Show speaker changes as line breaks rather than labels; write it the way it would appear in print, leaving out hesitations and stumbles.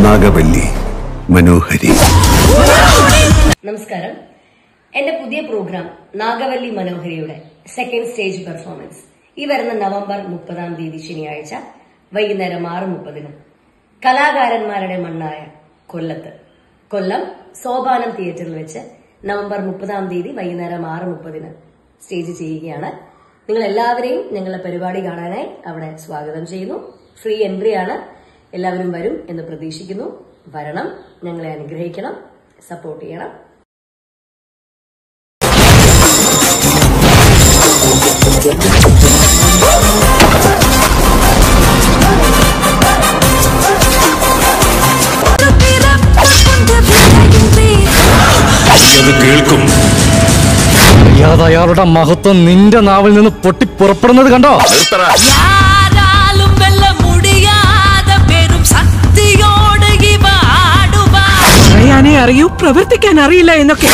നാഗവല്ലി മനോഹരി.
നമസ്കാരം. എന്റെ പുതിയ പ്രോഗ്രാം നാഗവല്ലി മനോഹരിയുടെ സെക്കൻഡ് സ്റ്റേജ് പെർഫോമൻസ് ഈ വരുന്ന നവംബർ 30 ശനിയാഴ്ച വൈകുന്നേരം 6:30 കലാകാരന്മാരുടെ മണ്ണായ കൊല്ലം സോപാനം തിയേറ്ററിൽ വെച്ച് നവംബർ 30 വൈകുന്നേരം 6:30 സ്റ്റേജ് ചെയ്യുകയാണ്. നിങ്ങൾ എല്ലാവരെയും ഞങ്ങളുടെ പരിപാടി കാണാനായി അവിടെ സ്വാഗതം ചെയ്യുന്നു. ഫ്രീ എൻട്രി ആണ്. എല്ലാവരും വരും എന്ന് പ്രതീക്ഷിക്കുന്നു. വരണം, ഞങ്ങളെ അനുഗ്രഹിക്കണം, സപ്പോർട്ട് ചെയ്യണം.
കേൾക്കും. അയാളുടെ മഹത്വം നിന്റെ നാവിൽ നിന്ന് പൊട്ടിപ്പുറപ്പെടുന്നത് കണ്ടോ?
പറയാനേ അറിയൂ, പ്രവർത്തിക്കാൻ അറിയില്ല എന്നൊക്കെ